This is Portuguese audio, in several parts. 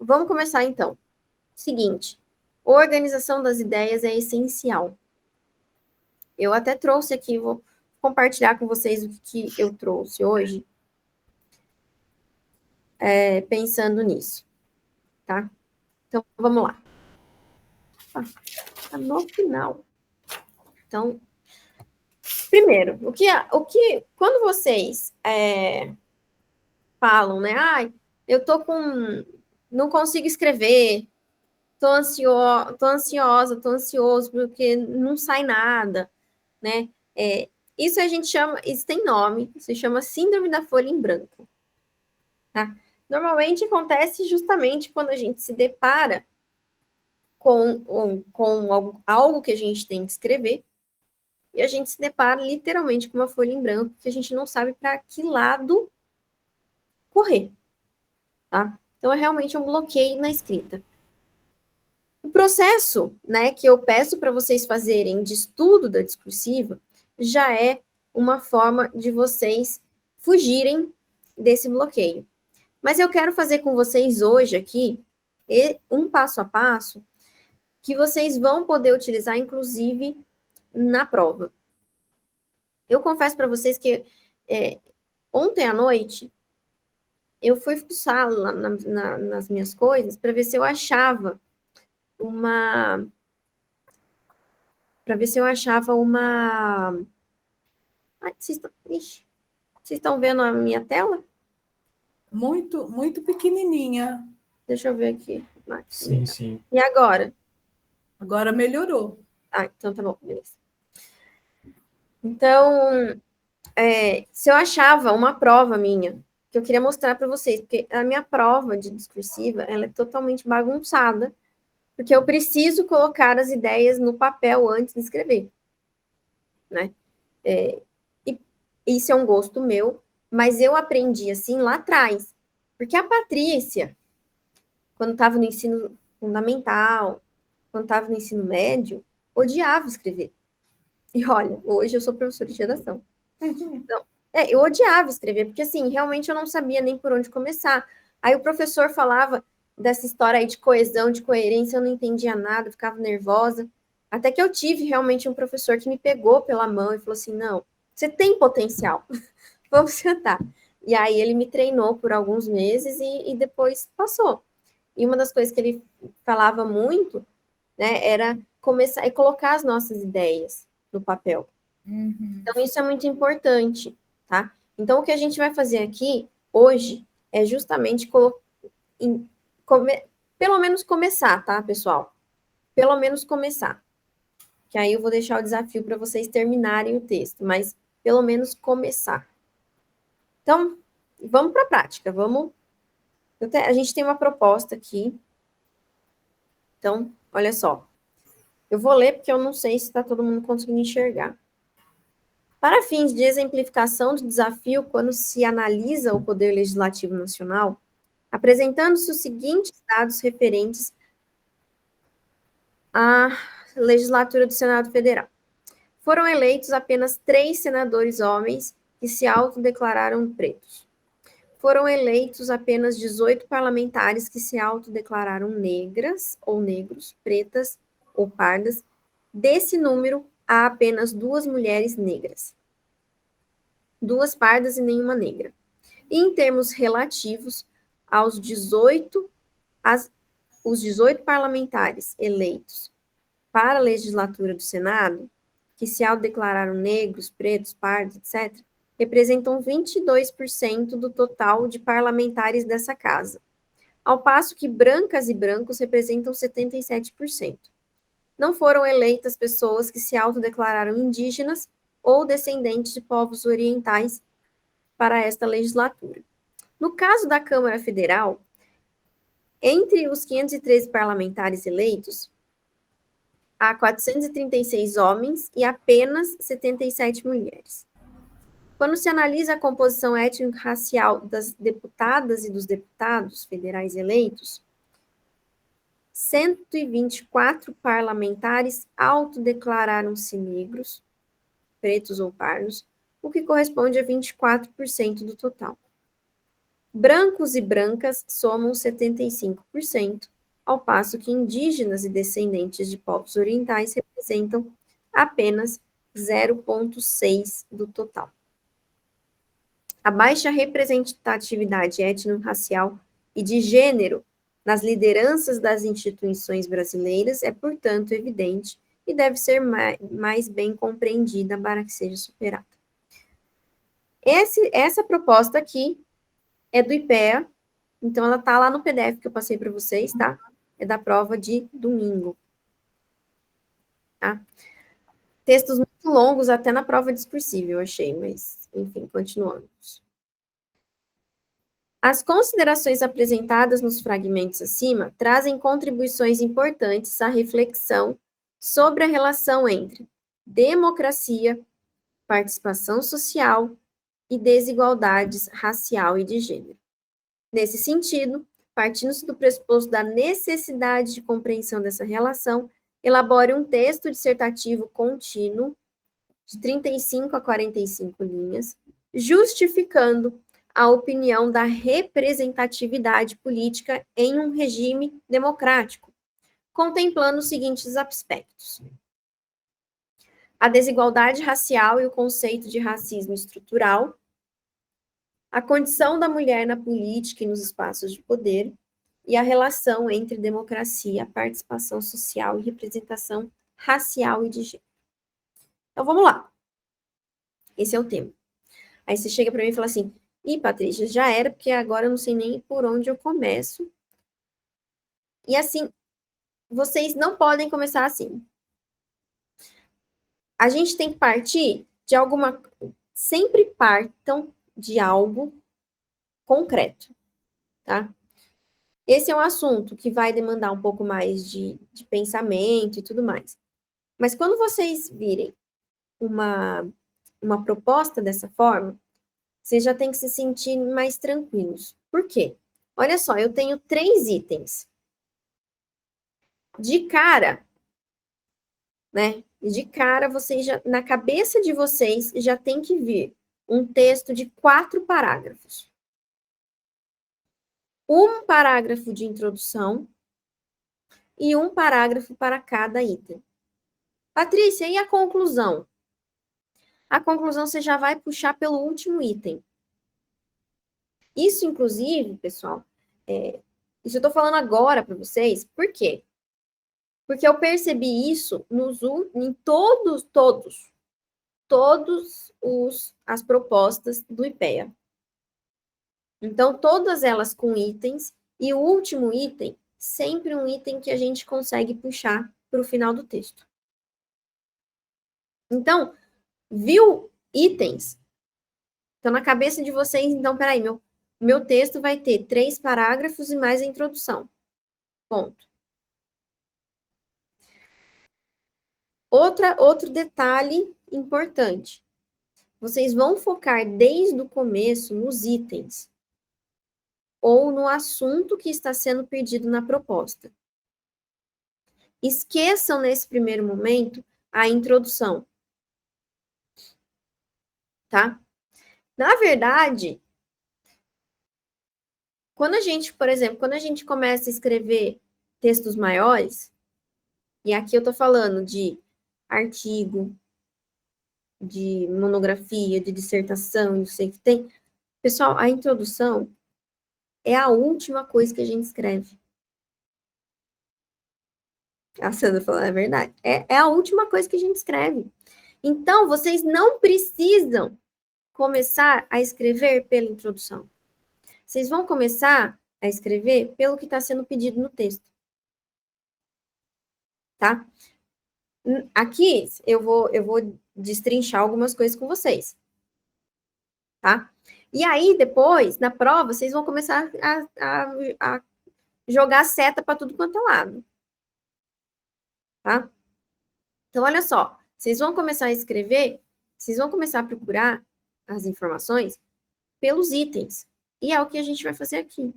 vamos começar então. Seguinte, organização das ideias é essencial. Eu até trouxe aqui, vou compartilhar com vocês o que eu trouxe hoje, pensando nisso, tá? Então, vamos lá. Tá no final. Então, primeiro, quando vocês falam, né? Ai, eu tô não consigo escrever, tô ansiosa, tô ansioso porque não sai nada, né? Isso a gente chama, isso tem nome, se chama síndrome da folha em branco, tá? Normalmente acontece justamente quando a gente se depara com algo que a gente tem que escrever e a gente se depara literalmente com uma folha em branco que a gente não sabe para que lado correr, tá? Então, é realmente um bloqueio na escrita. O processo, né, que eu peço para vocês fazerem de estudo da discursiva já é uma forma de vocês fugirem desse bloqueio. Mas eu quero fazer com vocês hoje aqui um passo a passo que vocês vão poder utilizar, inclusive, na prova. Eu confesso para vocês que ontem à noite eu fui fuçar lá nas minhas coisas para ver se eu achava uma. Para ver se eu achava uma. Ai, vocês estão vendo a minha tela? Muito, muito pequenininha. Deixa eu ver aqui. Sim, sim. E agora? Agora melhorou. Ah, então tá bom, beleza. Então, se eu achava uma prova minha, que eu queria mostrar para vocês, porque a minha prova de discursiva, ela é totalmente bagunçada, porque eu preciso colocar as ideias no papel antes de escrever, né? E isso é um gosto meu, mas eu aprendi assim lá atrás, porque a Patrícia, quando estava no ensino fundamental, quando estava no ensino médio, odiava escrever. E olha, hoje eu sou professora de redação. Então, eu odiava escrever, porque assim, realmente eu não sabia nem por onde começar. Aí o professor falava dessa história aí de coesão, de coerência, eu não entendia nada, ficava nervosa. Até que eu tive realmente um professor que me pegou pela mão e falou assim: não, você tem potencial, vamos sentar. E aí ele me treinou por alguns meses e depois passou. E uma das coisas que ele falava muito, né, era começar e colocar as nossas ideias no papel. Então, isso é muito importante, tá? Então, o que a gente vai fazer aqui hoje é justamente pelo menos começar, tá, pessoal? Pelo menos começar. Que aí eu vou deixar o desafio para vocês terminarem o texto, mas pelo menos começar. Então, vamos para a prática. A gente tem uma proposta aqui. Então, olha só. Eu vou ler porque eu não sei se está todo mundo conseguindo enxergar. Para fins de exemplificação do desafio, quando se analisa o Poder Legislativo Nacional, apresentando-se os seguintes dados referentes à legislatura do Senado Federal. Foram eleitos apenas 3 senadores homens que se autodeclararam pretos. Foram eleitos apenas 18 parlamentares que se autodeclararam negras ou negros, pretas ou pardas. Desse número, há apenas 2 mulheres negras, 2 pardas e nenhuma negra. E em termos relativos aos 18 parlamentares eleitos para a legislatura do Senado, que se autodeclararam negros, pretos, pardos, etc., representam 22% do total de parlamentares dessa casa, ao passo que brancas e brancos representam 77%. Não foram eleitas pessoas que se autodeclararam indígenas ou descendentes de povos orientais para esta legislatura. No caso da Câmara Federal, entre os 513 parlamentares eleitos, há 436 homens e apenas 77 mulheres. Quando se analisa a composição étnico-racial das deputadas e dos deputados federais eleitos, 124 parlamentares autodeclararam-se negros, pretos ou pardos, o que corresponde a 24% do total. Brancos e brancas somam 75%, ao passo que indígenas e descendentes de povos orientais representam apenas 0,6% do total. A baixa representatividade étnico-racial e de gênero nas lideranças das instituições brasileiras é, portanto, evidente e deve ser mais bem compreendida para que seja superada. Essa proposta aqui é do IPEA, então ela está lá no PDF que eu passei para vocês, tá? É da prova de domingo. Tá? Textos muito longos, até na prova discursiva, eu achei, mas, enfim, continuamos. As considerações apresentadas nos fragmentos acima trazem contribuições importantes à reflexão sobre a relação entre democracia, participação social e desigualdades racial e de gênero. Nesse sentido, partindo-se do pressuposto da necessidade de compreensão dessa relação, elabore um texto dissertativo contínuo, de 35 a 45 linhas, justificando a opinião da representatividade política em um regime democrático, contemplando os seguintes aspectos: a desigualdade racial e o conceito de racismo estrutural, a condição da mulher na política e nos espaços de poder, e a relação entre democracia, participação social e representação racial e de gênero. Então, vamos lá. Esse é o tema. Aí você chega para mim e fala assim, Patrícia, já era, porque agora eu não sei nem por onde eu começo. E assim, vocês não podem começar assim. A gente tem que partir de alguma... Sempre partam de algo concreto, tá? Esse é um assunto que vai demandar um pouco mais de pensamento e tudo mais. Mas quando vocês virem uma proposta dessa forma, vocês já têm que se sentir mais tranquilos. Por quê? Olha só, eu tenho 3 itens. De cara, né? De cara, vocês já, na cabeça de vocês, já tem que vir um texto de 4 parágrafos. Um parágrafo de introdução e um parágrafo para cada item. Patrícia, e a conclusão? A conclusão você já vai puxar pelo último item. Isso, inclusive, pessoal, isso eu estou falando agora para vocês, por quê? Porque eu percebi isso em todas as propostas do IPEA. Então, todas elas com itens, e o último item, sempre um item que a gente consegue puxar para o final do texto. Então, viu itens? Então, na cabeça de vocês, então, peraí, meu texto vai ter 3 parágrafos e mais a introdução. Ponto. Outro detalhe importante. Vocês vão focar desde o começo nos itens ou no assunto que está sendo pedido na proposta. Esqueçam, nesse primeiro momento, a introdução. Tá? Na verdade, quando a gente, por exemplo, quando a gente começa a escrever textos maiores, e aqui eu estou falando de artigo, de monografia, de dissertação, não sei o que tem. Pessoal, a introdução é a última coisa que a gente escreve. A Sandra falou, é verdade. É a última coisa que a gente escreve. Então, vocês não precisam começar a escrever pela introdução. Vocês vão começar a escrever pelo que está sendo pedido no texto. Tá? Aqui, eu vou destrinchar algumas coisas com vocês. Tá? E aí, depois, na prova, vocês vão começar a jogar seta para tudo quanto é lado. Tá? Então, olha só. Vocês vão começar a escrever, vocês vão começar a procurar as informações pelos itens. E é o que a gente vai fazer aqui.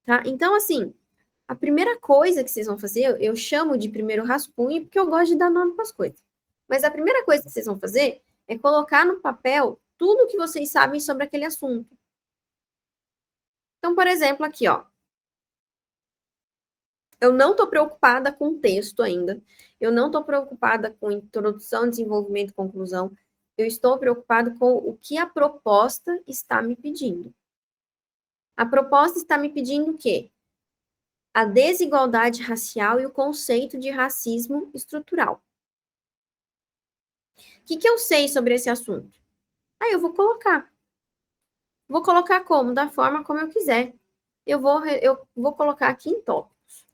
Tá? Então, assim, a primeira coisa que vocês vão fazer, eu chamo de primeiro rascunho, porque eu gosto de dar nome para as coisas. Mas a primeira coisa que vocês vão fazer é colocar no papel tudo que vocês sabem sobre aquele assunto. Então, por exemplo, aqui, ó. Eu não estou preocupada com o texto ainda. Eu não estou preocupada com introdução, desenvolvimento, conclusão. Eu estou preocupada com o que a proposta está me pedindo. A proposta está me pedindo o quê? A desigualdade racial e o conceito de racismo estrutural. O que eu sei sobre esse assunto? Aí eu vou colocar. Vou colocar como? Da forma como eu quiser. Eu vou colocar aqui em tópicos.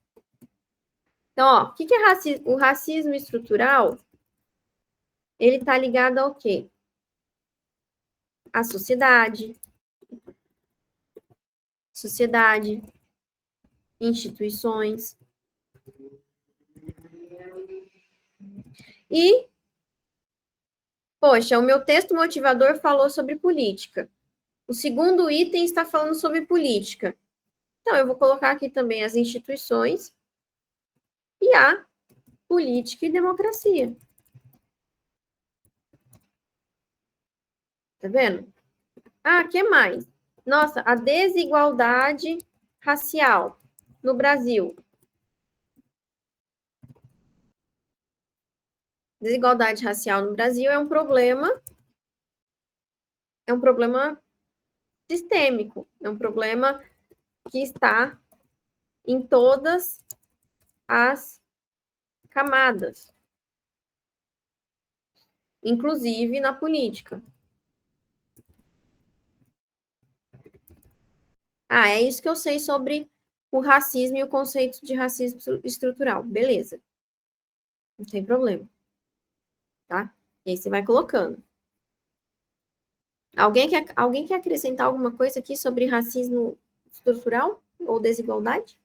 Então, ó, o que é racismo? O racismo estrutural, ele está ligado ao quê? À sociedade, instituições. E, poxa, o meu texto motivador falou sobre política. O segundo item está falando sobre política. Então, eu vou colocar aqui também as instituições e a política e democracia. Tá vendo? Ah, o que mais? Nossa, a desigualdade racial no Brasil. Desigualdade racial no Brasil é um problema sistêmico, é um problema que está em todas as camadas, inclusive na política. Ah, é isso que eu sei sobre o racismo e o conceito de racismo estrutural. Beleza. Não tem problema. Tá? E aí você vai colocando. Alguém quer acrescentar alguma coisa aqui sobre racismo estrutural ou desigualdade?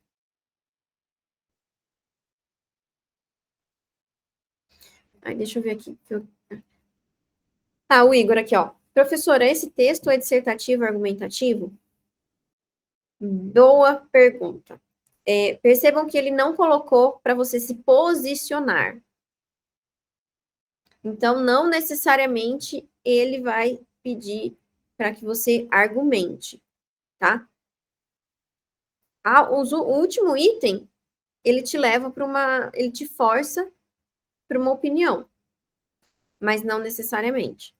Ai, deixa eu ver aqui. Ah, o Igor aqui, ó. Professora, esse texto é dissertativo argumentativo? Boa pergunta. Percebam que ele não colocou para você se posicionar. Então, não necessariamente ele vai pedir para que você argumente, tá? O último item, ele te leva para ele te força para uma opinião, mas não necessariamente.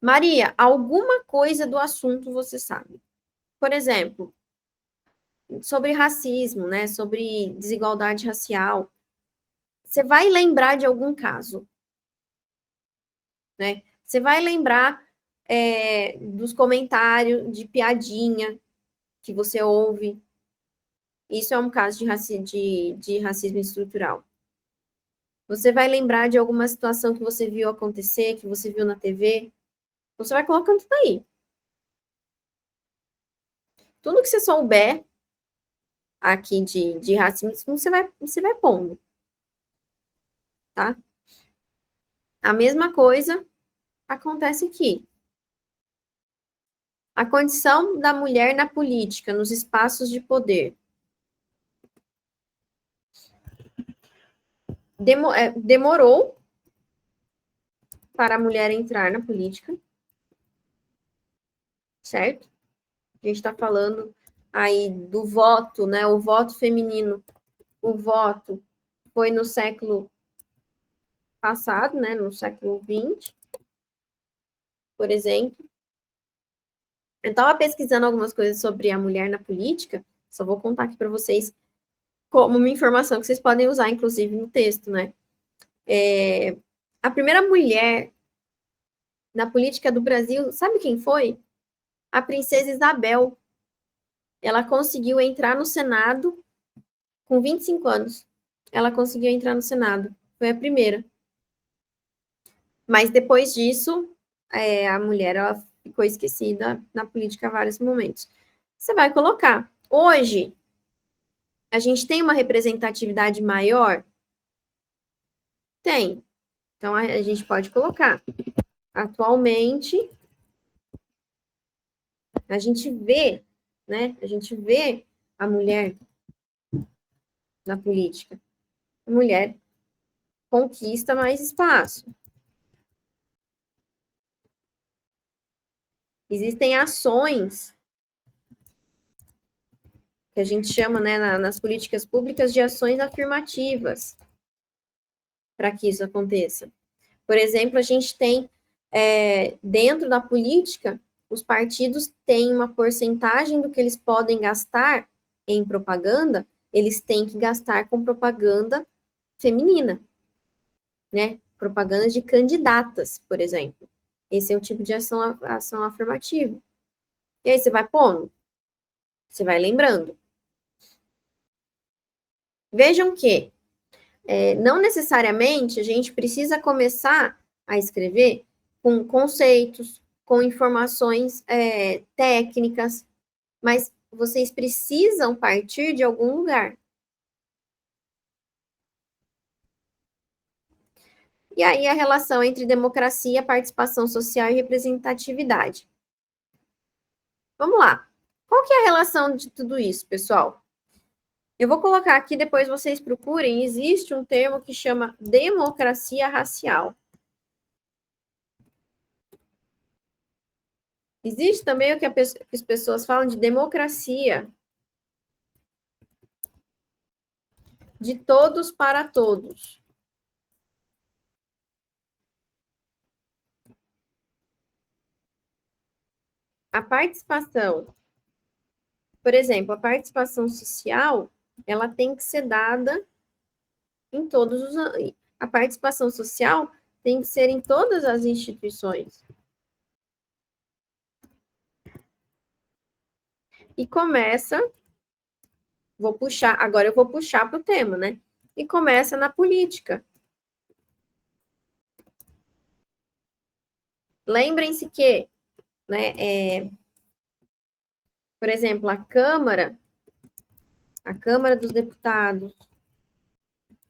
Maria, alguma coisa do assunto você sabe? Por exemplo, sobre racismo, né? Sobre desigualdade racial. Você vai lembrar de algum caso, né? Você vai lembrar dos comentários de piadinha que você ouve. Isso é um caso de racismo estrutural. Você vai lembrar de alguma situação que você viu acontecer, que você viu na TV. Você vai colocando tudo aí. Tudo que você souber aqui de racismo, você vai pondo. Tá? A mesma coisa acontece aqui. A condição da mulher na política, nos espaços de poder. Demorou para a mulher entrar na política, certo? A gente está falando aí do voto, né? O voto feminino. O voto foi no século passado, né? No século XX, por exemplo. Eu estava pesquisando algumas coisas sobre a mulher na política, só vou contar aqui para vocês como uma informação que vocês podem usar, inclusive, no texto, né? A primeira mulher na política do Brasil, sabe quem foi? A princesa Isabel. Ela conseguiu entrar no Senado com 25 anos. Ela conseguiu entrar no Senado. Foi a primeira. Mas depois disso, a mulher ela ficou esquecida na política em vários momentos. Você vai colocar. Hoje, a gente tem uma representatividade maior? Tem. Então, a gente pode colocar. Atualmente, a gente vê, né? A gente vê a mulher na política. A mulher conquista mais espaço. Existem ações que a gente chama, né, nas políticas públicas de ações afirmativas para que isso aconteça. Por exemplo, a gente tem, dentro da política, os partidos têm uma porcentagem do que eles podem gastar em propaganda, eles têm que gastar com propaganda feminina, né? Propaganda de candidatas, por exemplo. Esse é o tipo de ação afirmativa. E aí você vai pondo, você vai lembrando. Vejam que não necessariamente a gente precisa começar a escrever com conceitos, com informações técnicas, mas vocês precisam partir de algum lugar. E aí a relação entre democracia, participação social e representatividade. Vamos lá. Qual que é a relação de tudo isso, pessoal? Eu vou colocar aqui, depois vocês procurem, existe um termo que chama democracia racial. Existe também o que as pessoas falam de democracia. De todos para todos. A participação, por exemplo, a participação social, ela tem que ser dada em todos os... A participação social tem que ser em todas as instituições. E começa, agora eu vou puxar para o tema, né? E começa na política. Lembrem-se que, né, por exemplo, a Câmara dos Deputados,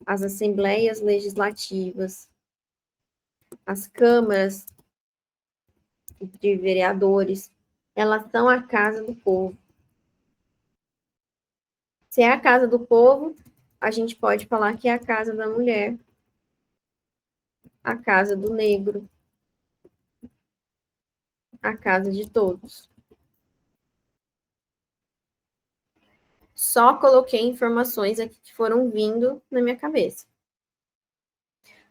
as assembleias legislativas, as câmaras de vereadores, elas são a casa do povo. Se é a casa do povo, a gente pode falar que é a casa da mulher, a casa do negro, a casa de todos. Só coloquei informações aqui que foram vindo na minha cabeça.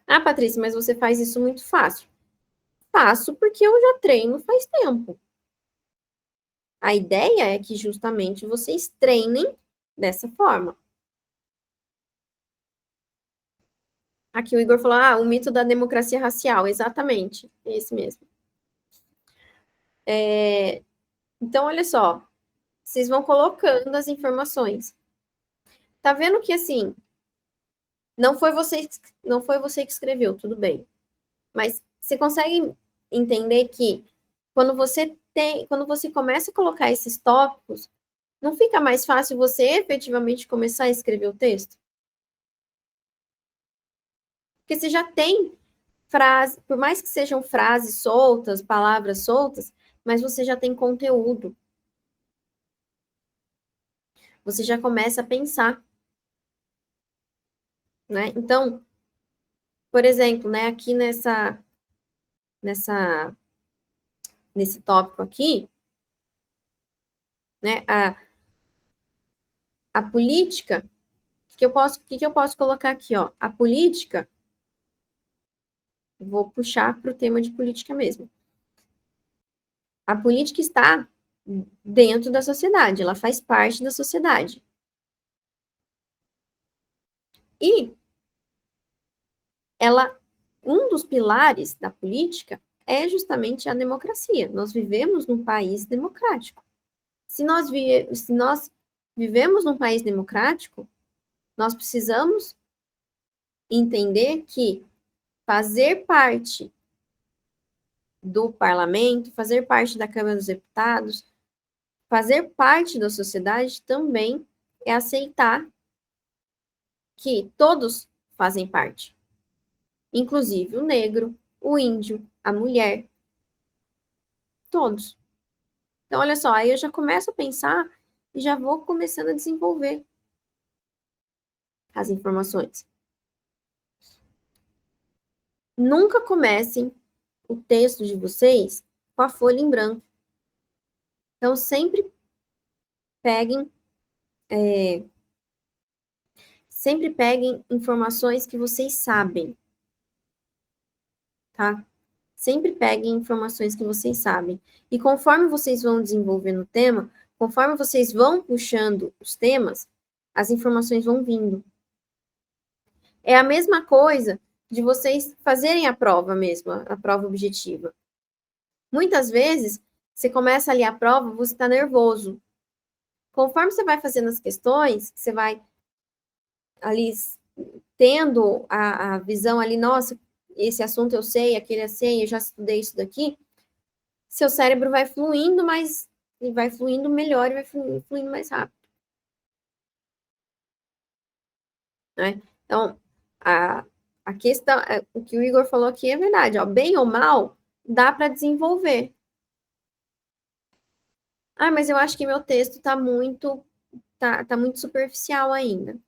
Ah, Patrícia, mas você faz isso muito fácil. Faço porque eu já treino faz tempo. A ideia é que justamente vocês treinem dessa forma. Aqui o Igor falou, o mito da democracia racial. Exatamente, é esse mesmo. Então, olha só, vocês vão colocando as informações. Tá vendo que, assim, não foi você que escreveu, tudo bem. Mas você consegue entender que quando você começa a colocar esses tópicos, não fica mais fácil você efetivamente começar a escrever o texto? Porque você já tem frase, por mais que sejam frases soltas, palavras soltas, mas você já tem conteúdo. Você já começa a pensar, né? Então, por exemplo, né, aqui nesse tópico aqui, né, a política, o que eu posso colocar aqui, ó? A política, vou puxar para o tema de política mesmo. A política está dentro da sociedade, ela faz parte da sociedade. E um dos pilares da política é justamente a democracia. Nós vivemos num país democrático. Se nós vivemos num país democrático, nós precisamos entender que fazer parte do parlamento, fazer parte da Câmara dos Deputados, fazer parte da sociedade também é aceitar que todos fazem parte, inclusive o negro, o índio, a mulher, todos. Então, olha só, aí eu já começo a pensar e já vou começando a desenvolver as informações. Nunca comecem o texto de vocês com a folha em branco. Então, sempre peguem informações que vocês sabem, tá? Sempre peguem informações que vocês sabem. E conforme vocês vão desenvolvendo o tema, conforme vocês vão puxando os temas, as informações vão vindo. É a mesma coisa de vocês fazerem a prova mesmo, a prova objetiva. Muitas vezes, você começa ali a prova, você está nervoso. Conforme você vai fazendo as questões, você vai ali tendo a visão ali, nossa, esse assunto eu sei, aquele eu sei, eu já estudei isso daqui, seu cérebro vai fluindo mais, e vai fluindo melhor, e vai fluindo mais rápido. Né? Então, a questão, o que o Igor falou aqui é verdade, ó, bem ou mal, dá para desenvolver. Ah, mas eu acho que meu texto está muito, tá muito superficial ainda.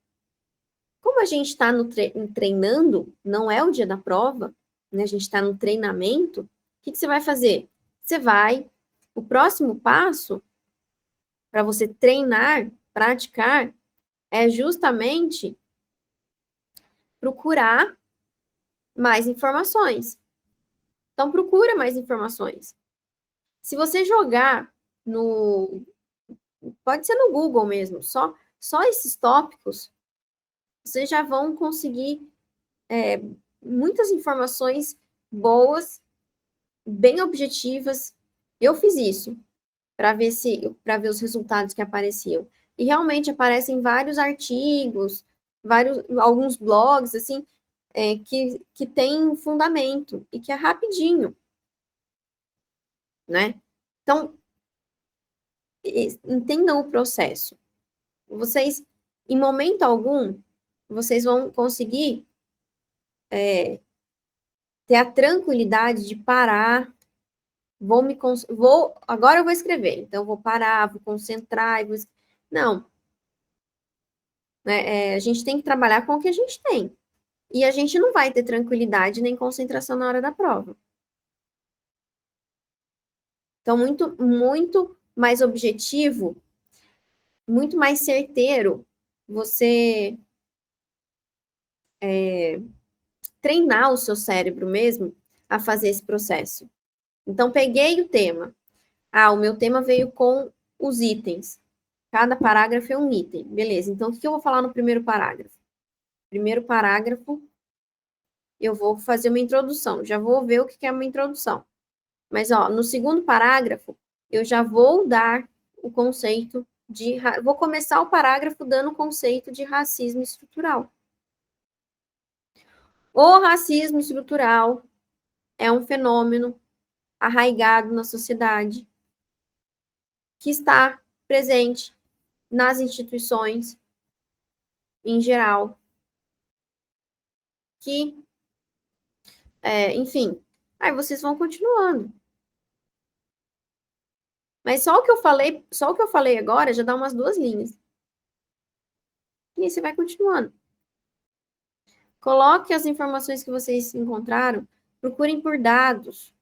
Como a gente está treinando, não é o dia da prova, né? A gente está no treinamento, o que você vai fazer? O próximo passo para você treinar, praticar, é justamente procurar mais informações. Então, procura mais informações. Se você jogar pode ser no Google mesmo, só esses tópicos, vocês já vão conseguir muitas informações boas, bem objetivas. Eu fiz isso para ver os resultados que apareciam. E realmente aparecem vários artigos, alguns blogs assim, que tem fundamento e que é rapidinho, né? Então, entendam o processo. Vocês, em momento algum, vocês vão conseguir ter a tranquilidade de parar. Agora eu vou escrever, então eu vou parar, vou concentrar, não. Né? A gente tem que trabalhar com o que a gente tem. E a gente não vai ter tranquilidade nem concentração na hora da prova. Então, muito mais objetivo, muito mais certeiro você treinar o seu cérebro mesmo a fazer esse processo. Então, peguei o tema. O meu tema veio com os itens. Cada parágrafo é um item. Beleza, então o que eu vou falar no primeiro parágrafo? Primeiro parágrafo, eu vou fazer uma introdução. Já vou ver o que é uma introdução. Mas, ó, no segundo parágrafo, eu já vou dar o conceito vou começar o parágrafo dando o conceito de racismo estrutural. O racismo estrutural é um fenômeno arraigado na sociedade que está presente nas instituições em geral, que, enfim, aí vocês vão continuando. Mas só o que eu falei agora já dá umas 2 linhas. E aí você vai continuando. Coloque as informações que vocês encontraram, procurem por dados.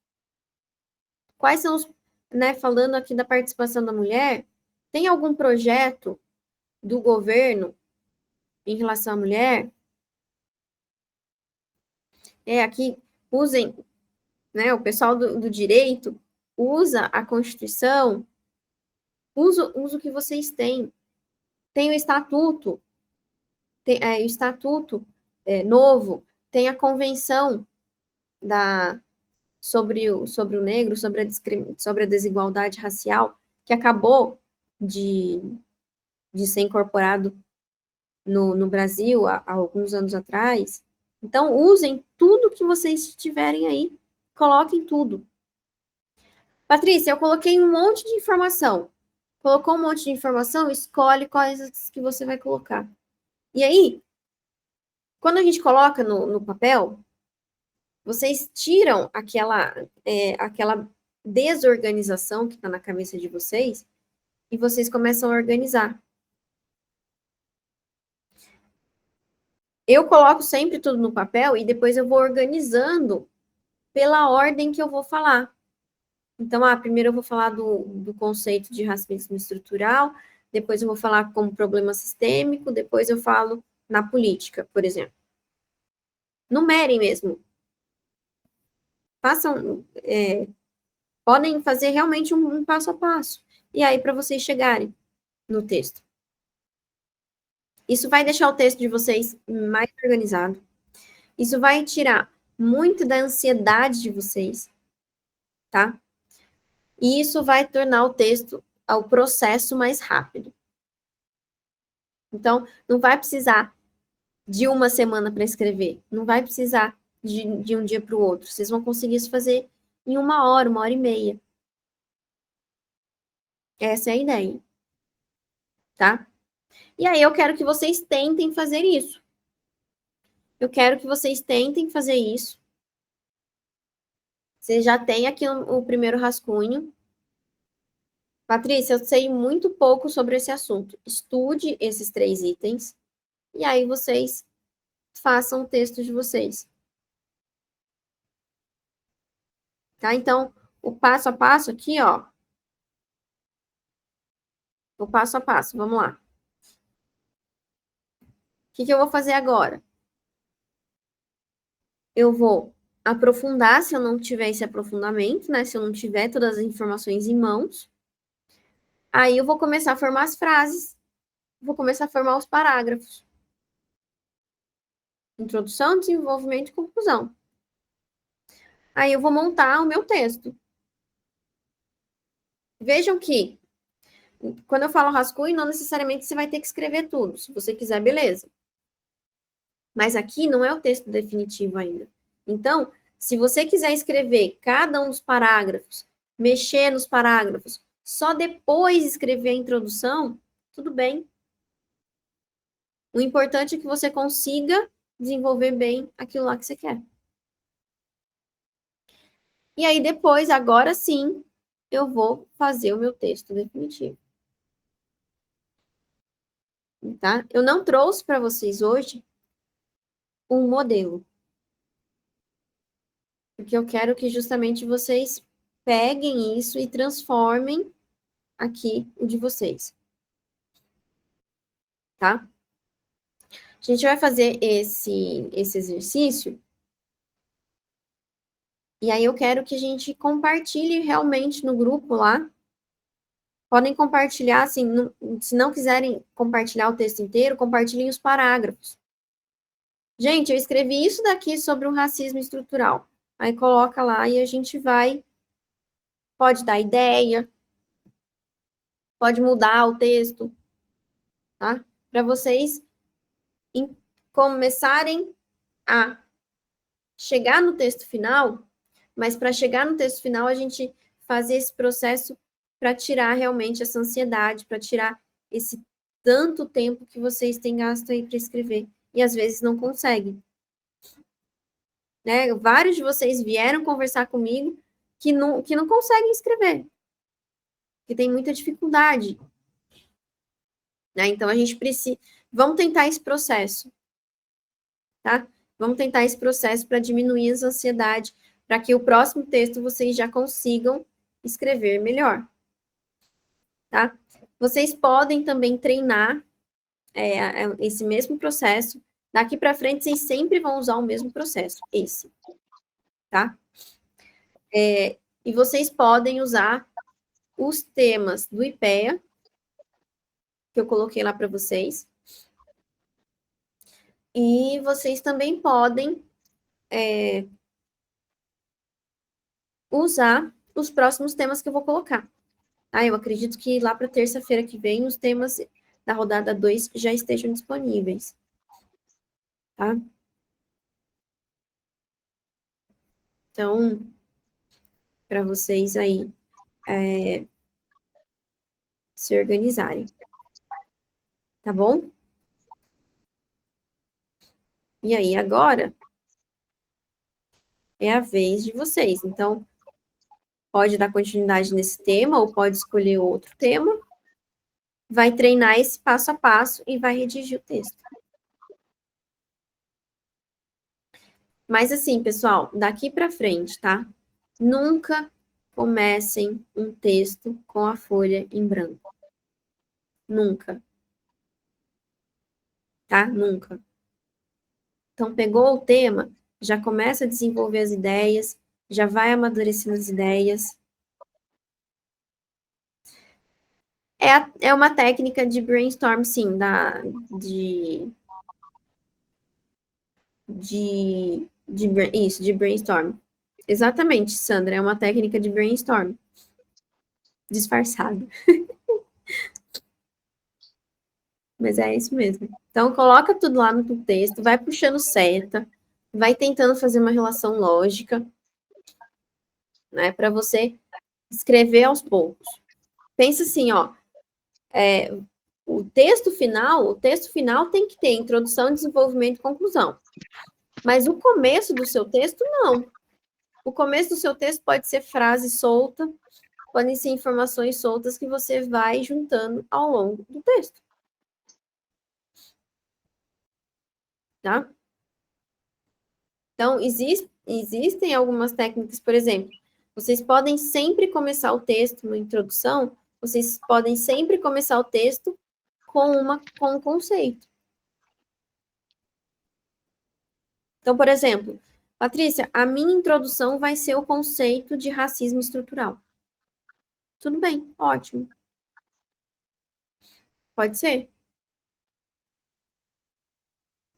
Quais são os, né, falando aqui da participação da mulher, tem algum projeto do governo em relação à mulher? Aqui, usem, né, o pessoal do direito, usa a Constituição, usa o que vocês têm. Tem o estatuto, o estatuto novo, tem a convenção sobre o negro, sobre a desigualdade racial, que acabou de ser incorporado no Brasil há alguns anos atrás. Então, usem tudo que vocês tiverem aí, coloquem tudo. Patrícia, eu coloquei um monte de informação. Colocou um monte de informação, escolhe quais que você vai colocar. E aí, quando a gente coloca no papel, vocês tiram aquela desorganização que está na cabeça de vocês e vocês começam a organizar. Eu coloco sempre tudo no papel e depois eu vou organizando pela ordem que eu vou falar. Então, primeiro eu vou falar do conceito de racismo estrutural, depois eu vou falar como problema sistêmico, depois eu falo na política, por exemplo. Numerem mesmo. Façam, podem fazer realmente um passo a passo. E aí, para vocês chegarem no texto. Isso vai deixar o texto de vocês mais organizado. Isso vai tirar muito da ansiedade de vocês, tá? E isso vai tornar o texto, o processo mais rápido. Então, não vai precisar de uma semana para escrever. Não vai precisar de um dia para o outro. Vocês vão conseguir isso fazer em 1 hora e meia. Essa é a ideia. Tá? E aí eu quero que vocês tentem fazer isso. Eu quero que vocês tentem fazer isso. Você já tem aqui o primeiro rascunho. Patrícia, eu sei muito pouco sobre esse assunto. Estude esses 3 itens. E aí vocês façam o texto de vocês. Tá? Então, o passo a passo aqui, ó. O passo a passo, vamos lá. O que eu vou fazer agora? Eu vou aprofundar, se eu não tiver esse aprofundamento, né? Se eu não tiver todas as informações em mãos. Aí eu vou começar a formar as frases, vou começar a formar os parágrafos. Introdução, desenvolvimento e conclusão. Aí eu vou montar o meu texto. Vejam que, quando eu falo rascunho, não necessariamente você vai ter que escrever tudo. Se você quiser, beleza. Mas aqui não é o texto definitivo ainda. Então, se você quiser escrever cada um dos parágrafos, mexer nos parágrafos, só depois escrever a introdução, tudo bem. O importante é que você consiga desenvolver bem aquilo lá que você quer. E aí depois, agora sim, eu vou fazer o meu texto definitivo. Tá? Eu não trouxe para vocês hoje um modelo. Porque eu quero que justamente vocês peguem isso e transformem aqui o de vocês. Tá? A gente vai fazer esse exercício. E aí eu quero que a gente compartilhe realmente no grupo lá. Podem compartilhar, assim, se não quiserem compartilhar o texto inteiro, compartilhem os parágrafos. Gente, eu escrevi isso daqui sobre o racismo estrutural. Aí coloca lá e a gente pode dar ideia, pode mudar o texto, tá? Para vocês começarem a chegar no texto final, mas para chegar no texto final, a gente fazer esse processo para tirar realmente essa ansiedade, para tirar esse tanto tempo que vocês têm gasto aí para escrever e às vezes não conseguem. Né? Vários de vocês vieram conversar comigo que não conseguem escrever, que tem muita dificuldade. Né? Então, a gente precisa... Vamos tentar esse processo, tá? Vamos tentar esse processo para diminuir essa ansiedade, para que o próximo texto vocês já consigam escrever melhor, tá? Vocês podem também treinar esse mesmo processo. Daqui para frente, vocês sempre vão usar o mesmo processo, esse, tá? E vocês podem usar os temas do IPEA, que eu coloquei lá para vocês. E vocês também podem usar os próximos temas que eu vou colocar. Eu acredito que lá para terça-feira que vem, os temas da rodada 2 já estejam disponíveis. Tá? Então, para vocês aí se organizarem. Tá bom? E aí, agora é a vez de vocês. Então, pode dar continuidade nesse tema ou pode escolher outro tema. Vai treinar esse passo a passo e vai redigir o texto. Mas assim, pessoal, daqui para frente, tá? Nunca comecem um texto com a folha em branco. Nunca. Tá? Nunca. Então, pegou o tema, já começa a desenvolver as ideias, já vai amadurecendo as ideias. É uma técnica de brainstorm, sim, de brainstorm. Exatamente, Sandra, é uma técnica de brainstorm. Disfarçado. Mas é isso mesmo. Então, coloca tudo lá no texto, vai puxando seta, vai tentando fazer uma relação lógica, né, para você escrever aos poucos. Pensa assim, ó, o texto final tem que ter introdução, desenvolvimento e conclusão. Mas o começo do seu texto, não. O começo do seu texto pode ser frase solta, podem ser informações soltas que você vai juntando ao longo do texto. Tá? Então, existem algumas técnicas, por exemplo, vocês podem sempre começar o texto na introdução, vocês podem sempre começar o texto com um conceito. Então, por exemplo, Patrícia, a minha introdução vai ser o conceito de racismo estrutural. Tudo bem, ótimo. Pode ser.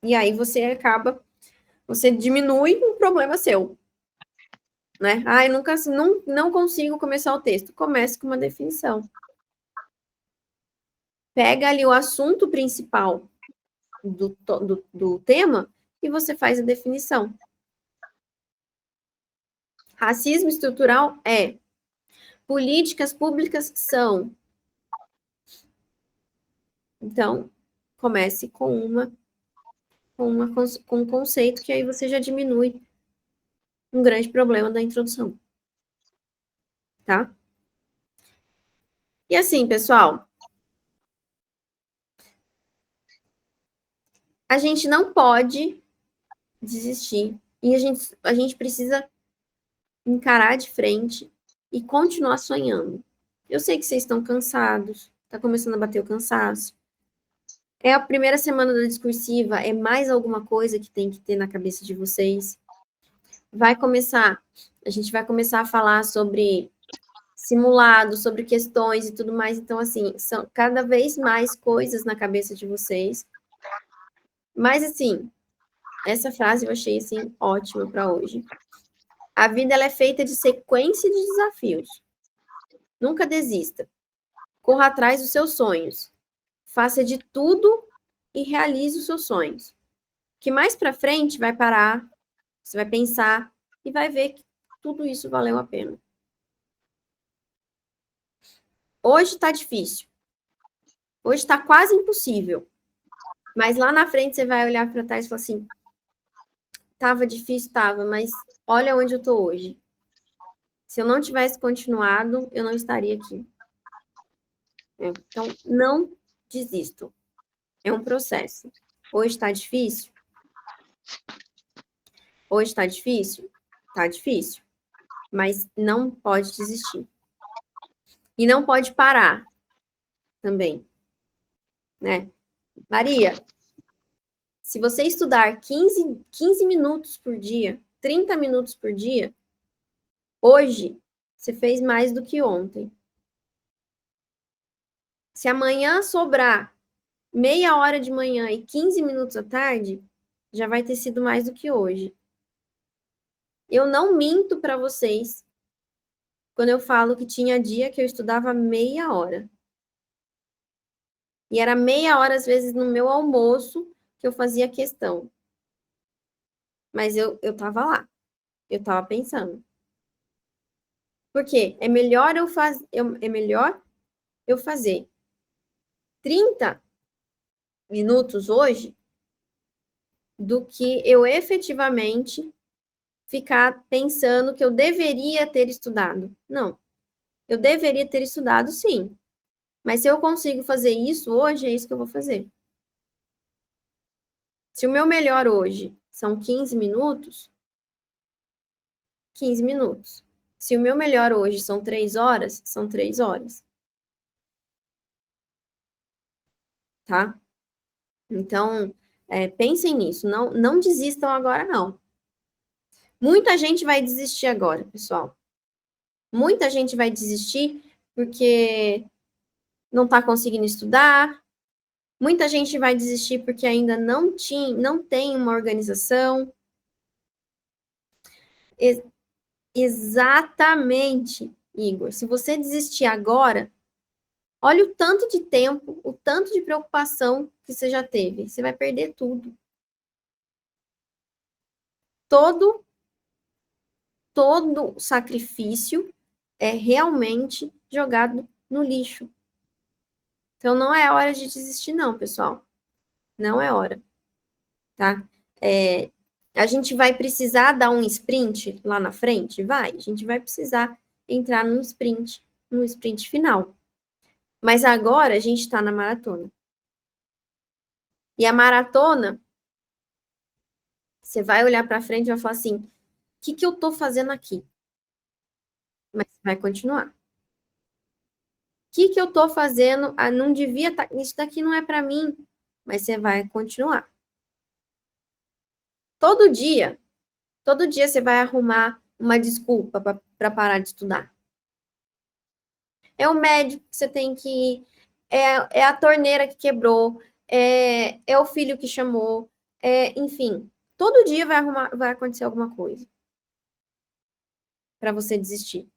E aí você diminui um problema seu. Né? Ah, eu não consigo começar o texto. Comece com uma definição. Pega ali o assunto principal do tema e você faz a definição. Racismo estrutural é. Políticas públicas são. Então, comece com um conceito que aí você já diminui um grande problema da introdução. Tá? E assim, pessoal, a gente não pode desistir e a gente precisa encarar de frente e continuar sonhando. Eu sei que vocês estão cansados, tá começando a bater o cansaço. É a primeira semana da discursiva, é mais alguma coisa que tem que ter na cabeça de vocês. A gente vai começar a falar sobre simulados, sobre questões e tudo mais. Então, assim, são cada vez mais coisas na cabeça de vocês. Mas, assim, essa frase eu achei, assim, ótima para hoje. A vida, ela é feita de sequência de desafios. Nunca desista. Corra atrás dos seus sonhos. Faça de tudo e realize os seus sonhos. Que mais para frente vai parar, você vai pensar e vai ver que tudo isso valeu a pena. Hoje está difícil. Hoje está quase impossível. Mas lá na frente você vai olhar para trás e falar assim: estava difícil, estava, mas olha onde eu estou hoje. Se eu não tivesse continuado, eu não estaria aqui. Então, não desisto. É um processo. Hoje está difícil? Hoje está difícil? Está difícil. Mas não pode desistir. E não pode parar também. Né? Maria, se você estudar 15 minutos por dia, 30 minutos por dia, hoje você fez mais do que ontem. Se amanhã sobrar meia hora de manhã e 15 minutos à tarde, já vai ter sido mais do que hoje. Eu não minto para vocês quando eu falo que tinha dia que eu estudava meia hora. E era meia hora, às vezes, no meu almoço, que eu fazia questão. Mas eu estava lá. Eu estava pensando. Por quê? É melhor eu fazer 30 minutos hoje do que eu efetivamente ficar pensando que eu deveria ter estudado. Não. Eu deveria ter estudado, sim. Mas se eu consigo fazer isso hoje, é isso que eu vou fazer. Se o meu melhor hoje são 15 minutos, 15 minutos. Se o meu melhor hoje são 3 horas, são 3 horas. Tá? Então, pensem nisso. Não desistam agora, não. Muita gente vai desistir agora, pessoal. Muita gente vai desistir porque não está conseguindo estudar. Muita gente vai desistir porque ainda não tem uma organização. Exatamente, Igor. Se você desistir agora, olha o tanto de tempo, o tanto de preocupação que você já teve. Você vai perder tudo. Todo sacrifício é realmente jogado no lixo. Então, não é hora de desistir, não, pessoal. Não é hora, tá? A gente vai precisar dar um sprint lá na frente? Vai. A gente vai precisar entrar no sprint final. Mas agora a gente está na maratona. E a maratona, você vai olhar para frente e vai falar assim, o que eu estou fazendo aqui? Mas vai continuar. O que eu estou fazendo? Ah, não devia estar. Isso daqui não é para mim. Mas você vai continuar. Todo dia você vai arrumar uma desculpa para parar de estudar. É o médico que você tem que ir, é a torneira que quebrou, é o filho que chamou, enfim. Todo dia vai acontecer alguma coisa para você desistir.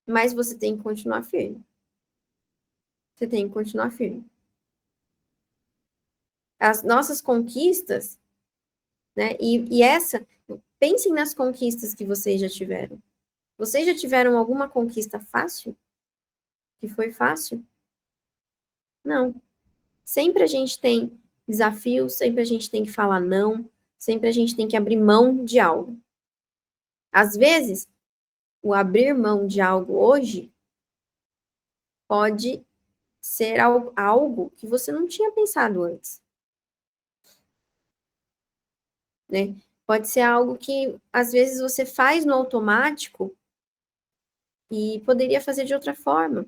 Mas você tem que continuar firme. Você tem que continuar firme. As nossas conquistas, né? Pensem nas conquistas que vocês já tiveram. Vocês já tiveram alguma conquista fácil? Que foi fácil? Não. Sempre a gente tem desafios, sempre a gente tem que falar não, sempre a gente tem que abrir mão de algo. Às vezes, o abrir mão de algo hoje pode ser algo que você não tinha pensado antes. Né? Pode ser algo que, às vezes, você faz no automático e poderia fazer de outra forma.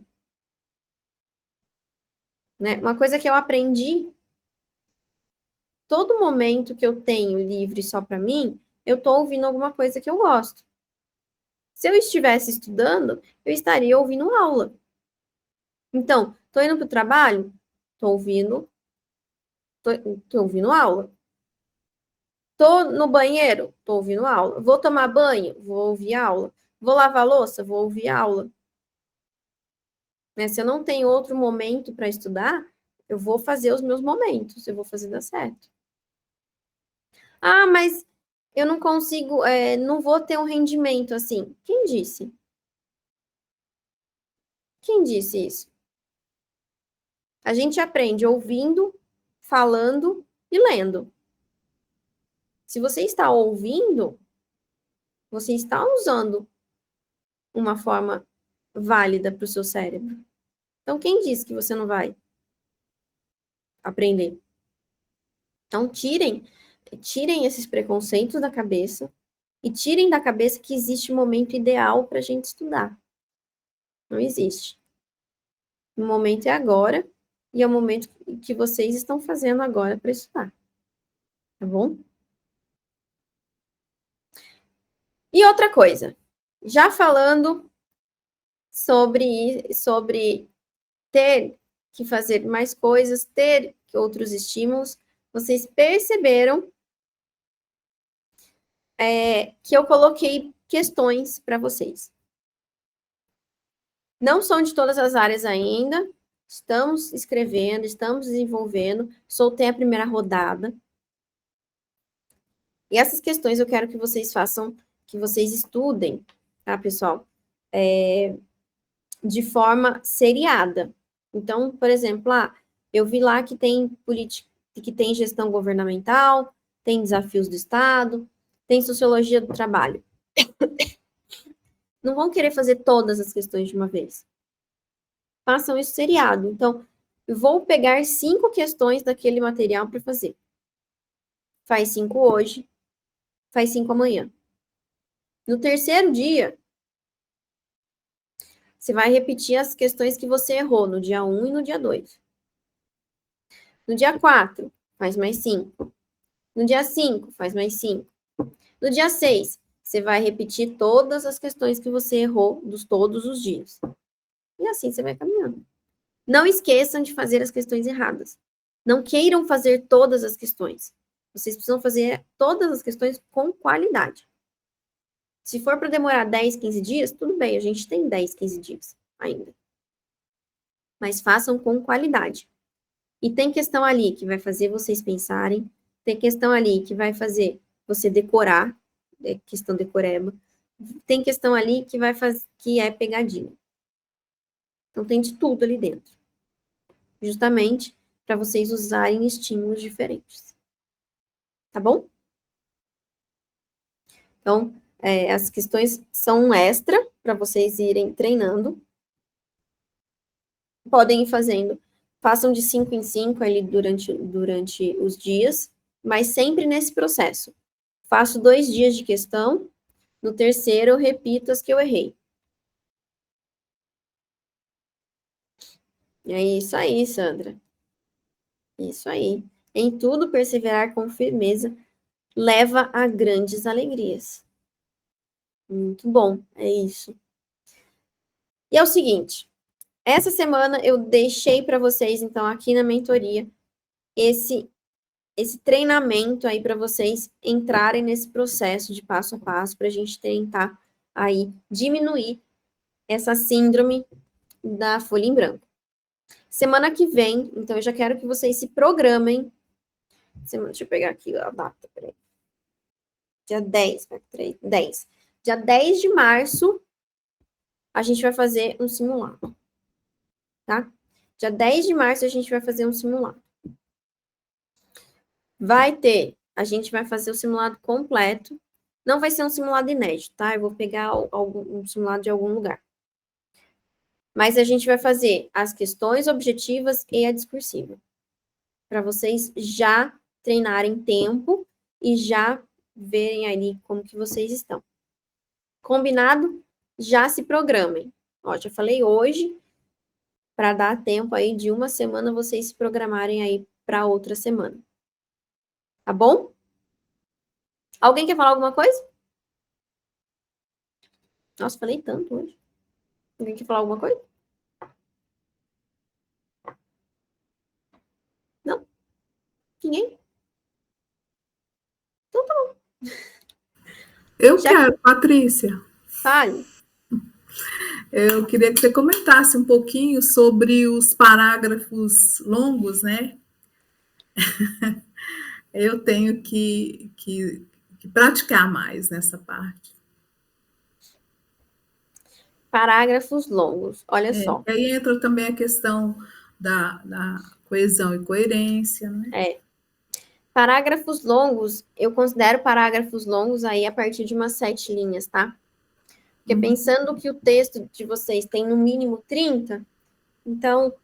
Né? Uma coisa que eu aprendi, todo momento que eu tenho livre só para mim, eu estou ouvindo alguma coisa que eu gosto. Se eu estivesse estudando, eu estaria ouvindo aula. Então, estou indo para o trabalho? Estou ouvindo aula. Estou no banheiro? Estou ouvindo aula. Vou tomar banho? Vou ouvir aula. Vou lavar louça? Vou ouvir aula. Né? Se eu não tenho outro momento para estudar, eu vou fazer os meus momentos, eu vou fazer dar certo. Ah, mas eu não consigo, não vou ter um rendimento assim. Quem disse? Quem disse isso? A gente aprende ouvindo, falando e lendo. Se você está ouvindo, você está usando uma forma válida para o seu cérebro. Então, quem disse que você não vai aprender? Então, tirem esses preconceitos da cabeça e tirem da cabeça que existe um momento ideal para a gente estudar. Não existe. O momento é agora e é o momento que vocês estão fazendo agora para estudar. Tá bom? E outra coisa, já falando sobre ter que fazer mais coisas, ter outros estímulos, vocês perceberam que eu coloquei questões para vocês. Não são de todas as áreas ainda, estamos escrevendo, estamos desenvolvendo, soltei a primeira rodada. E essas questões eu quero que vocês façam, que vocês estudem, tá, pessoal? De forma seriada. Então, por exemplo, eu vi lá que tem política, que tem gestão governamental, tem desafios do Estado, tem sociologia do trabalho. Não vão querer fazer todas as questões de uma vez. Façam isso seriado. Então, eu vou pegar 5 questões daquele material para fazer. Faz 5 hoje, faz 5 amanhã. No terceiro dia, você vai repetir as questões que você errou no dia 1 e no dia 2. No dia 4, faz mais 5. No dia 5, faz mais 5. No dia 6, você vai repetir todas as questões que você errou dos todos os dias. E assim você vai caminhando. Não esqueçam de fazer as questões erradas. Não queiram fazer todas as questões. Vocês precisam fazer todas as questões com qualidade. Se for para demorar 10, 15 dias, tudo bem, a gente tem 10, 15 dias ainda. Mas façam com qualidade. E tem questão ali que vai fazer vocês pensarem, tem questão ali que vai fazer você decorar, é questão decoreba, tem questão ali que vai fazer que é pegadinha. Então tem de tudo ali dentro. Justamente para vocês usarem estímulos diferentes. Tá bom? Então, as questões são um extra para vocês irem treinando. Podem ir fazendo. Façam de 5 em 5 ali durante os dias, mas sempre nesse processo. Faço 2 dias de questão, no terceiro eu repito as que eu errei. É isso aí, Sandra. Isso aí. Em tudo perseverar com firmeza leva a grandes alegrias. Muito bom, é isso. E é o seguinte, essa semana eu deixei para vocês, então, aqui na mentoria, esse treinamento aí para vocês entrarem nesse processo de passo a passo, para a gente tentar aí diminuir essa síndrome da folha em branco. Semana que vem, então, eu já quero que vocês se programem. Deixa eu pegar aqui a data, peraí. Dia 10, 10. Dia 10 de março, a gente vai fazer um simulado. Tá? Dia 10 de março, a gente vai fazer um simulado. A gente vai fazer o simulado completo. Não vai ser um simulado inédito, tá? Eu vou pegar um simulado de algum lugar. Mas a gente vai fazer as questões objetivas e a discursiva. Para vocês já treinarem tempo e já verem ali como que vocês estão. Combinado? Já se programem. Ó, já falei hoje, para dar tempo aí de uma semana vocês se programarem aí para outra semana. Tá bom? Alguém quer falar alguma coisa? Nossa, falei tanto hoje. Alguém quer falar alguma coisa? Não? Ninguém? Então tá bom. Eu quero, Patrícia. Fale. Eu queria que você comentasse um pouquinho sobre os parágrafos longos, né? Eu tenho que praticar mais nessa parte. Parágrafos longos. Olha só. E aí entra também a questão da coesão e coerência, né? Parágrafos longos, eu considero parágrafos longos aí a partir de umas 7 linhas, tá? Porque pensando que o texto de vocês tem no mínimo 30, então,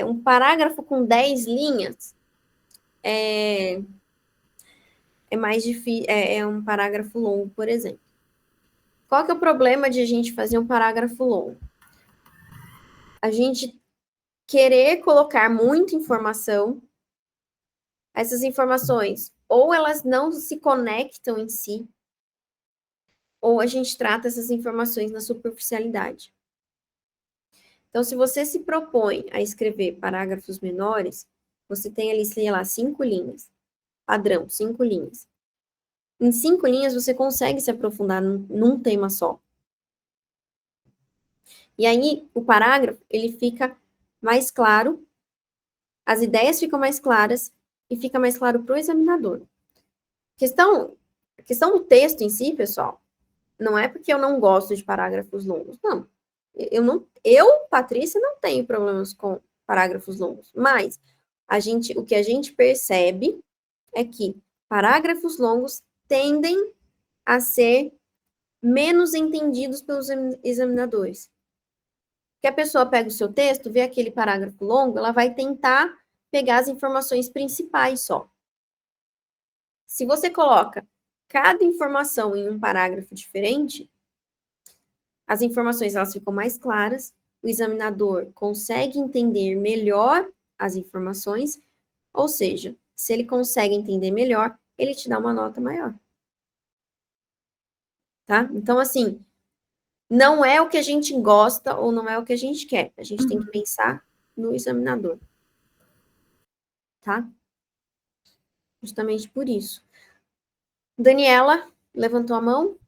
um parágrafo com 10 linhas é mais difícil, é um parágrafo longo, por exemplo. Qual que é o problema de a gente fazer um parágrafo longo? A gente querer colocar muita informação, essas informações, ou elas não se conectam em si, ou a gente trata essas informações na superficialidade. Então, se você se propõe a escrever parágrafos menores, você tem ali, sei lá, 5 linhas. Padrão, 5 linhas. Em 5 linhas, você consegue se aprofundar num tema só. E aí, o parágrafo, ele fica mais claro, as ideias ficam mais claras e fica mais claro para o examinador. A questão do texto em si, pessoal, não é porque eu não gosto de parágrafos longos, não. Eu, Patrícia, não tenho problemas com parágrafos longos, mas o que a gente percebe é que parágrafos longos tendem a ser menos entendidos pelos examinadores. Que a pessoa pega o seu texto, vê aquele parágrafo longo, ela vai tentar pegar as informações principais só. Se você coloca cada informação em um parágrafo diferente, as informações elas ficam mais claras, o examinador consegue entender melhor as informações, ou seja, se ele consegue entender melhor, ele te dá uma nota maior. Tá? Então, assim, não é o que a gente gosta ou não é o que a gente quer. A gente tem que pensar no examinador. Tá? Justamente por isso. Daniela, levantou a mão?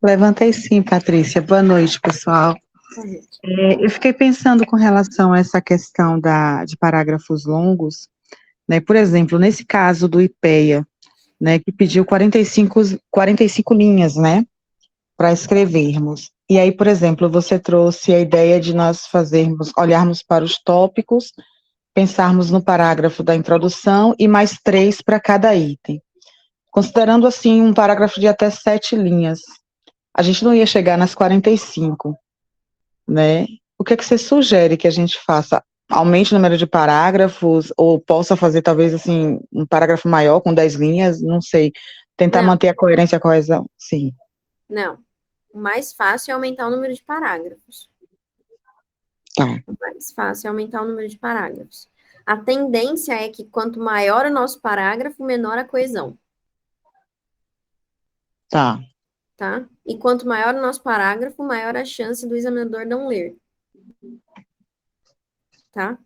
Levantei sim, Patrícia. Boa noite, pessoal. Eu fiquei pensando com relação a essa questão de parágrafos longos, né? Por exemplo, nesse caso do IPEA, né, que pediu 45 linhas, né, para escrevermos. E aí, por exemplo, você trouxe a ideia de nós olharmos para os tópicos, pensarmos no parágrafo da introdução e mais 3 para cada item. Considerando, assim, um parágrafo de até 7 linhas, a gente não ia chegar nas 45, né? O que é que você sugere que a gente faça? Aumente o número de parágrafos, ou possa fazer, talvez, assim, um parágrafo maior, com 10 linhas, não sei. Tentar manter a coerência, a coesão, sim. Não. O mais fácil é aumentar o número de parágrafos. Tá. O mais fácil é aumentar o número de parágrafos. A tendência é que quanto maior o nosso parágrafo, menor a coesão. Tá. Tá? E quanto maior o nosso parágrafo, maior a chance do examinador não ler. Tá?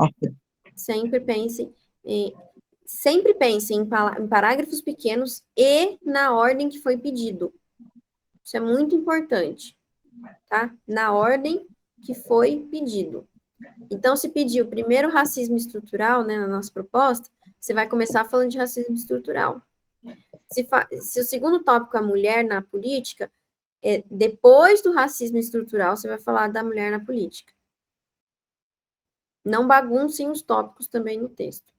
Ok. Sempre pense em parágrafos pequenos e na ordem que foi pedido. Isso é muito importante, tá? Na ordem que foi pedido. Então, se pediu primeiro racismo estrutural, né, na nossa proposta, você vai começar falando de racismo estrutural. Se o segundo tópico é mulher na política, depois do racismo estrutural, você vai falar da mulher na política. Não baguncem os tópicos também no texto.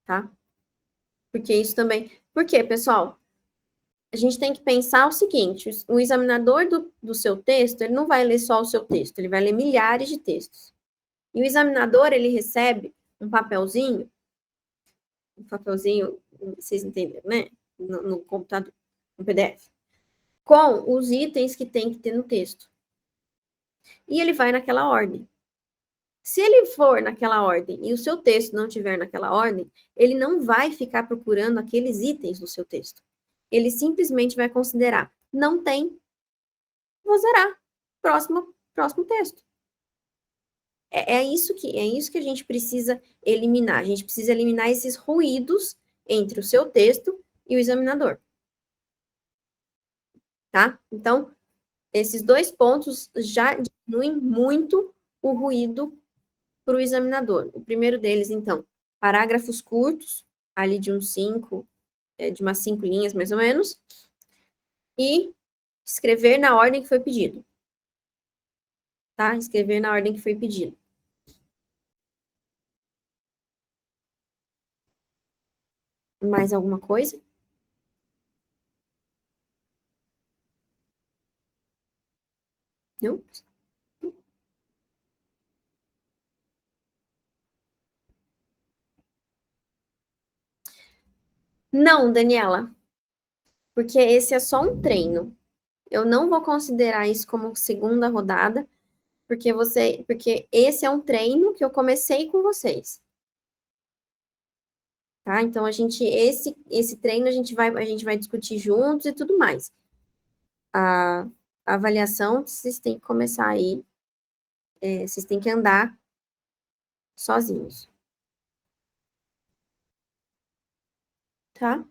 Tá? Porque isso também... Por quê, pessoal? A gente tem que pensar o seguinte, o examinador do seu texto, ele não vai ler só o seu texto, ele vai ler milhares de textos. E o examinador, ele recebe um papelzinho, vocês entenderam, né? No computador, no PDF, com os itens que tem que ter no texto. E ele vai naquela ordem. Se ele for naquela ordem e o seu texto não estiver naquela ordem, ele não vai ficar procurando aqueles itens no seu texto. Ele simplesmente vai considerar, não tem, vou zerar. Próximo texto. É isso que a gente precisa eliminar. A gente precisa eliminar esses ruídos entre o seu texto e o examinador. Tá? Então, esses 2 pontos já diminuem muito o ruído para o examinador. O primeiro deles, então, parágrafos curtos, ali de uns 5, de umas 5 linhas, mais ou menos, e escrever na ordem que foi pedido. Tá? Escrever na ordem que foi pedido. Mais alguma coisa? Não? Não, Daniela. Porque esse é só um treino. Eu não vou considerar isso como segunda rodada, porque esse é um treino que eu comecei com vocês. Tá? Então esse treino a gente vai discutir juntos e tudo mais. A avaliação vocês têm que começar aí, vocês têm que andar sozinhos. Tá?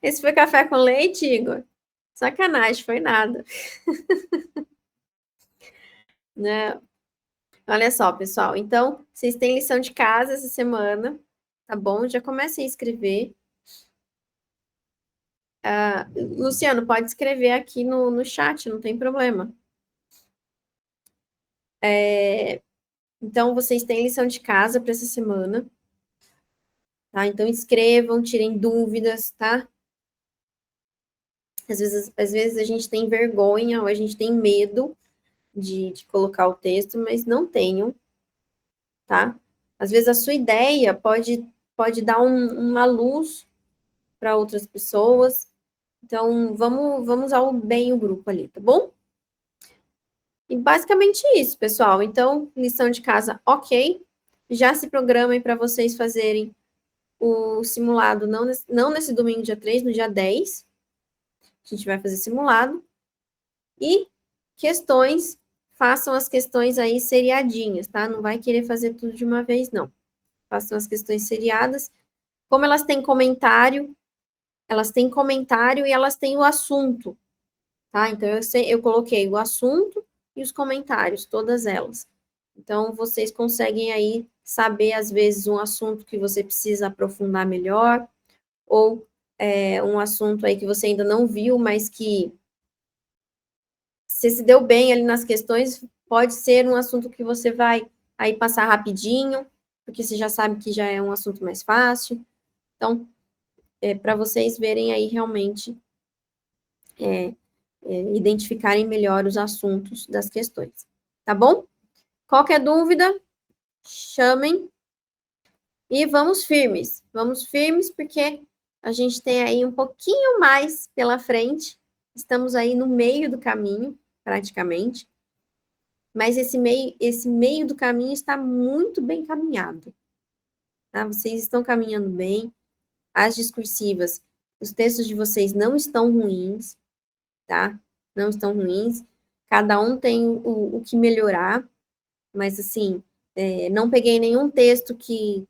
Esse foi café com leite, Igor? Sacanagem, foi nada. Né? Olha só, pessoal. Então, vocês têm lição de casa essa semana, tá bom? Já comecem a escrever. Luciano, pode escrever aqui no chat, não tem problema. Então, vocês têm lição de casa para essa semana. Tá? Então, escrevam, tirem dúvidas, tá? Às vezes a gente tem vergonha ou a gente tem medo de colocar o texto, mas não tenham. tá? Às vezes a sua ideia pode dar uma luz para outras pessoas. Então, vamos usar bem o grupo ali, tá bom? E basicamente isso, pessoal. Então, lição de casa, ok. Já se programem para vocês fazerem o simulado, não nesse domingo, dia 3, no dia 10. A gente vai fazer simulado. E questões, façam as questões aí seriadinhas, tá? Não vai querer fazer tudo de uma vez, não. Façam as questões seriadas. Como elas têm comentário e elas têm o assunto, tá? Então, eu coloquei o assunto e os comentários, todas elas. Então, vocês conseguem aí saber, às vezes, um assunto que você precisa aprofundar melhor, ou um assunto aí que você ainda não viu, mas que você se deu bem ali nas questões, pode ser um assunto que você vai aí passar rapidinho, porque você já sabe que já é um assunto mais fácil. Então, para vocês verem aí realmente identificarem melhor os assuntos das questões. Tá bom? Qualquer dúvida, chamem e vamos firmes. Vamos firmes porque a gente tem aí um pouquinho mais pela frente. Estamos aí no meio do caminho, praticamente. Mas esse meio do caminho está muito bem caminhado. Tá? Vocês estão caminhando bem. As discursivas, os textos de vocês não estão ruins, tá? Não estão ruins. Cada um tem o que melhorar, mas assim, não peguei nenhum texto que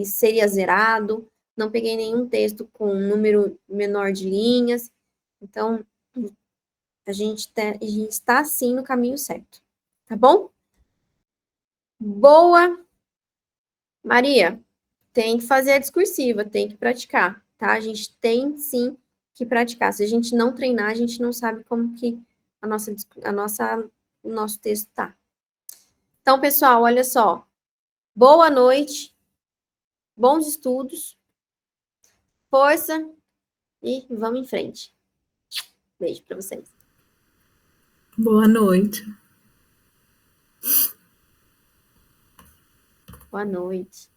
seria zerado, não peguei nenhum texto com um número menor de linhas. Então, a gente está sim no caminho certo. Tá bom? Boa, Maria. Tem que fazer a discursiva, tem que praticar, tá? A gente tem sim que praticar. Se a gente não treinar, a gente não sabe como que o nosso texto tá. Então, pessoal, olha só. Boa noite, bons estudos, força e vamos em frente. Beijo para vocês. Boa noite. Boa noite.